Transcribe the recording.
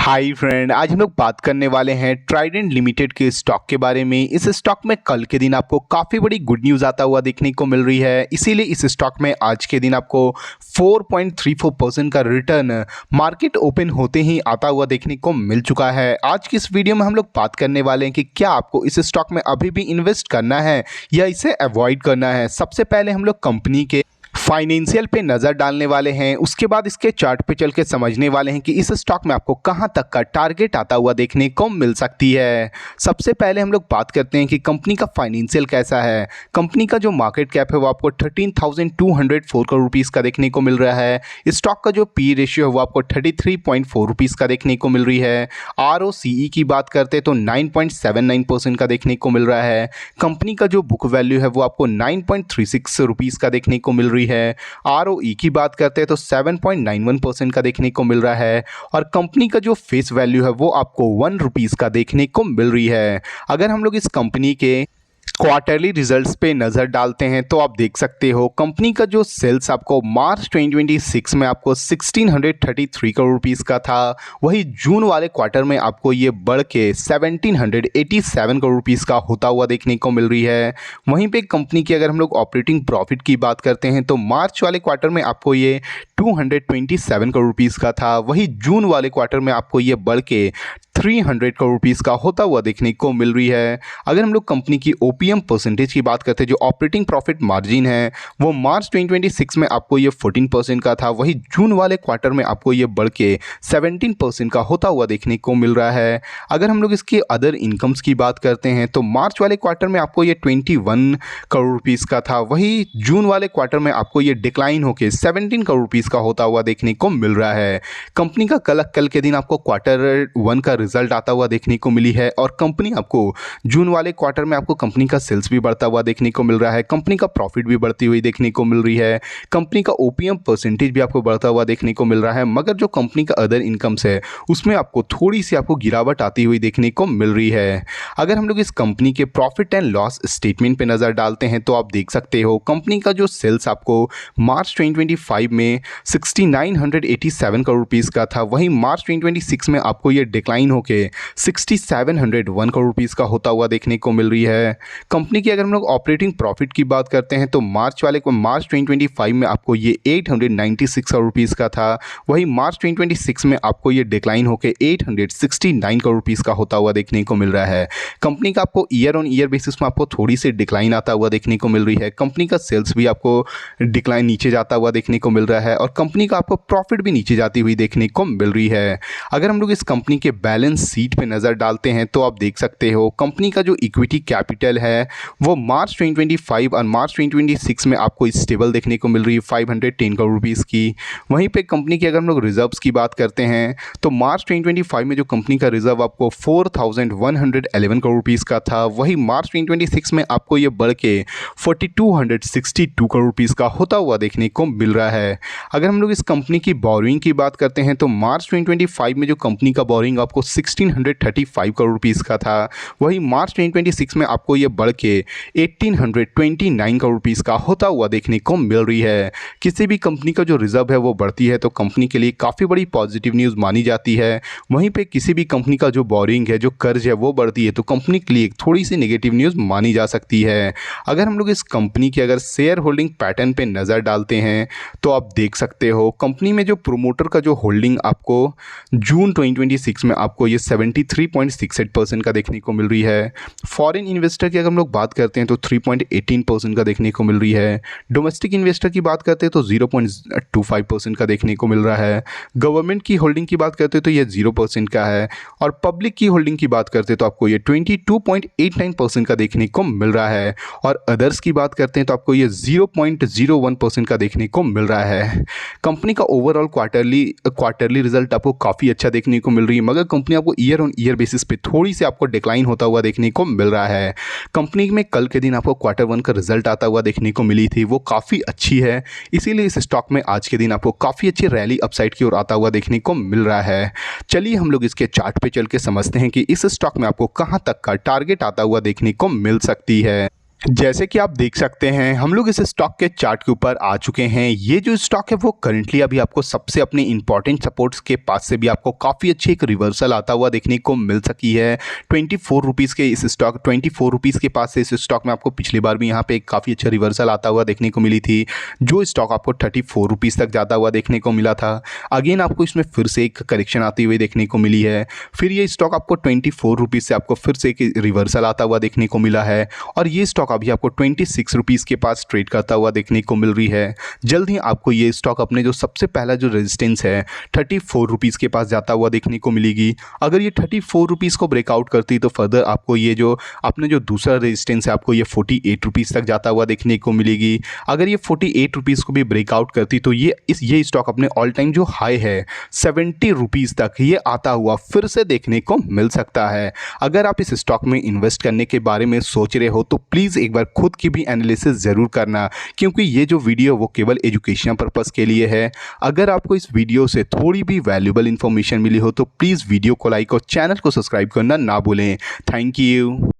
Hi friend, आज हम लोग बात करने वाले हैं ट्राइडेंट लिमिटेड के स्टॉक के बारे में। इस स्टॉक में कल के दिन आपको काफ़ी बड़ी गुड न्यूज़ आता हुआ देखने को मिल रही है, इसीलिए इस स्टॉक में आज के दिन आपको 4.34% का रिटर्न मार्केट ओपन होते ही आता हुआ देखने को मिल चुका है। आज की इस वीडियो में हम लोग बात करने वाले हैं कि क्या आपको इस स्टॉक में अभी भी इन्वेस्ट करना है या इसे अवॉइड करना है। सबसे पहले हम लोग कंपनी के फाइनेंशियल पे नज़र डालने वाले हैं, उसके बाद इसके चार्ट पे चल के समझने वाले हैं कि इस स्टॉक में आपको कहां तक का टारगेट आता हुआ देखने को मिल सकती है। सबसे पहले हम लोग बात करते हैं कि कंपनी का फाइनेंशियल कैसा है। कंपनी का जो मार्केट कैप है वो आपको 13,204 करोड़ रुपीज़ का देखने को मिल रहा है। स्टॉक का जो पी रेशियो है वो आपको 33.4 रुपीज़ का देखने को मिल रही है। ROCE की बात करते हैं तो 9.79% का देखने को मिल रहा है। कंपनी का जो बुक वैल्यू है वो आपको 9.36 रुपीज़ का देखने को मिल रही है। ROE की बात करते हैं तो 7.91% का देखने को मिल रहा है और कंपनी का जो फेस वैल्यू है वो आपको 1 रुपीज़ का देखने को मिल रही है। अगर हम लोग इस कंपनी के क्वार्टरली रिजल्ट्स पे नज़र डालते हैं तो आप देख सकते हो कंपनी का जो सेल्स आपको मार्च 2026 में आपको 1633 करोड़ रुपीज़ का था, वही जून वाले क्वार्टर में आपको ये बढ़ के 1787 करोड़ रुपीज़ का होता हुआ देखने को मिल रही है। वहीं पे कंपनी की अगर हम लोग ऑपरेटिंग प्रॉफिट की बात करते हैं तो मार्च वाले क्वार्टर में आपको ये 227 करोड़ रुपीज़ का था, वही जून वाले क्वार्टर में आपको ये बढ़ के 300 करोड़ रुपीज़ का होता हुआ देखने को मिल रही है। अगर हम लोग कंपनी की OPM परसेंटेज की बात करते हैं, जो ऑपरेटिंग प्रॉफिट मार्जिन है वो मार्च 2026 में आपको ये 14% का था, वही जून वाले क्वार्टर में आपको ये बढ़ के 17% का होता हुआ देखने को मिल रहा है। अगर हम लोग इसके अदर इनकम्स की बात करते हैं तो मार्च वाले क्वार्टर में आपको ये 21 करोड़ रुपीज़ का था, वही जून वाले क्वार्टर में आपको ये डिक्लाइन होकर 17 करोड़ रुपीज़ का होता हुआ देखने को मिल रहा है। कंपनी का कल के दिन आपको Q1 का रिजल्ट आता हुआ देखने को मिली है और कंपनी आपको जून वाले क्वार्टर में आपको कंपनी का सेल्स भी बढ़ता हुआ देखने को मिल रहा है, कंपनी का प्रॉफिट भी बढ़ती हुई देखने को मिल रही है, कंपनी का OPM परसेंटेज भी आपको बढ़ता हुआ देखने को मिल रहा है। मगर जो कंपनी का अदर इनकम्स है उसमें आपको थोड़ी सी आपको गिरावट आती हुई देखने को मिल रही है। अगर हम लोग इस कंपनी के प्रॉफिट एंड लॉस स्टेटमेंट पे नज़र डालते हैं तो आप देख सकते हो कंपनी का जो सेल्स आपको मार्च 2025 में 6987 करोड़ रुपीज़ का था, वहीं मार्च 2026 में आपको ये डिक्लाइन होके 6701 करोड़ रुपीज़ का होता हुआ देखने को मिल रही है। कंपनी की अगर हम लोग ऑपरेटिंग प्रॉफिट की बात करते हैं तो मार्च 2025 में आपको ये 896 करोड़ रुपीज़ का था, वही मार्च 2026 में आपको ये डिक्लाइन होकर 869 करोड़ रुपीज़ का होता हुआ देखने को मिल रहा है। कंपनी का आपको ईयर ऑन ईयर बेसिस में आपको थोड़ी सी डिक्लाइन आता हुआ देखने को मिल रही है। कंपनी का सेल्स भी आपको डिक्लाइन नीचे जाता हुआ देखने को मिल रहा है और कंपनी का आपको प्रॉफिट भी नीचे जाती हुई देखने को मिल रही है। अगर हम लोग इस कंपनी के बैलेंस शीट पे नज़र डालते हैं तो आप देख सकते हो कंपनी का जो इक्विटी कैपिटल है वो मार्च 2025 और मार्च 2026 में आपको स्टेबल देखने को मिल रही है 510 करोड़ रुपीज़ की। वहीं पे कंपनी की अगर हम लोग रिजर्व्स की बात करते हैं तो मार्च 2025 में जो कंपनी का रिजर्व आपको 4111 करोड़ रुपीज़ का था, वही मार्च 2026 में आपको ये बढ़ के 4262 करोड़ रुपीज़ का होता हुआ देखने को मिल रहा है। अगर हम लोग इस कंपनी की बोरिंग की बात करते हैं तो मार्च 2025 में जो कंपनी का बोरिंग आपको 1635 करोड़ रुपीज़ का था, वही मार्च 2026 में आपको ये बढ़ के 1829 करोड़ रुपीज़ का होता हुआ देखने को मिल रही है। किसी भी कंपनी का जो रिजर्व है वो बढ़ती है तो कंपनी के लिए काफ़ी बड़ी पॉजिटिव न्यूज़ मानी जाती है, वहीं पे किसी भी कंपनी का जो बोरिंग है, जो कर्ज है वो बढ़ती है तो कंपनी के लिए एक थोड़ी सी नेगेटिव न्यूज़ मानी जा सकती है। अगर हम लोग इस कंपनी के अगर शेयर होल्डिंग पैटर्न पे नज़र डालते हैं तो आप देख सकते हो कंपनी में जो प्रोमोटर का जो होल्डिंग आपको जून 2026 में आपको ये 73.68% का देखने को मिल रही है। फॉरेन इन्वेस्टर की अगर हम लोग बात करते हैं तो 3.18% का देखने को मिल रही है। डोमेस्टिक इन्वेस्टर की बात करते हैं तो 0.25% का देखने को मिल रहा है। गवर्नमेंट की होल्डिंग की बात करते हैं तो ये 0% का है और पब्लिक की होल्डिंग की बात करते हैं तो आपको ये 22.89% का देखने को मिल रहा है और अदर्स की बात करते हैं तो आपको ये 0.01% का देखने को मिल रहा है। कंपनी का ओवरऑल क्वार्टरली रिजल्ट आपको काफ़ी अच्छा देखने को मिल रही है, मगर कंपनी आपको ईयर ऑन ईयर बेसिस पे थोड़ी सी आपको डिक्लाइन होता हुआ देखने को मिल रहा है। कंपनी में कल के दिन आपको Q1 का रिजल्ट आता हुआ देखने को मिली थी, वो काफ़ी अच्छी है, इसीलिए इस स्टॉक में आज के दिन आपको काफ़ी अच्छी रैली अपसाइड की ओर आता हुआ देखने को मिल रहा है। चलिए हम लोग इसके चार्ट पे चल के समझते हैं कि इस स्टॉक में आपको कहाँ तक का टारगेट आता हुआ देखने को मिल सकती है। जैसे कि आप देख सकते हैं हम लोग इस स्टॉक के चार्ट के ऊपर आ चुके हैं। ये जो स्टॉक है वो करंटली अभी आपको सबसे अपने इंपॉर्टेंट सपोर्ट्स के पास से भी आपको काफ़ी अच्छी एक रिवर्सल आता हुआ देखने को मिल सकी है। 24 रुपीज़ के इस स्टॉक 24 रुपीज़ के पास से इस स्टॉक में आपको पिछली बार भी यहाँ पे एक काफ़ी अच्छा रिवर्सल आता हुआ देखने को मिली थी, जो स्टॉक आपको 34 रुपीज़ तक जाता हुआ देखने को मिला था। अगेन आपको इसमें फिर से एक करेक्शन आती हुई देखने को मिली है। फिर ये स्टॉक आपको 24 रुपीज़ से आपको फिर से एक रिवर्सल आता हुआ देखने को मिला है और ये स्टॉक अभी आपको 26 रुपीज़ के पास ट्रेड करता हुआ देखने को मिल रही है। जल्द ही आपको ये स्टॉक अपने जो सबसे पहला जो रेजिस्टेंस है 34 रुपीज़ के पास जाता हुआ देखने को मिलेगी। अगर ये 34 रुपीज़ को ब्रेकआउट करती तो फर्दर आपको ये जो अपने जो दूसरा रेजिस्टेंस है आपको ये 48 रुपीज़ तक जाता हुआ देखने को मिलेगी। अगर ये 48 रुपीज़ को भी ब्रेकआउट करती तो ये स्टॉक अपने ऑल टाइम जो हाई है 70 रुपीज़ तक ये आता हुआ फिर से देखने को मिल सकता है। अगर आप इस स्टॉक में इन्वेस्ट करने के बारे में सोच रहे हो तो प्लीज़ एक बार खुद की भी एनालिसिस ज़रूर करना, क्योंकि ये जो वीडियो वो केवल एजुकेशन पर्पस के लिए है। अगर आपको इस वीडियो से थोड़ी भी वैल्यूएबल इन्फॉर्मेशन मिली हो तो प्लीज़ वीडियो को लाइक और चैनल को सब्सक्राइब करना ना भूलें। Thank you.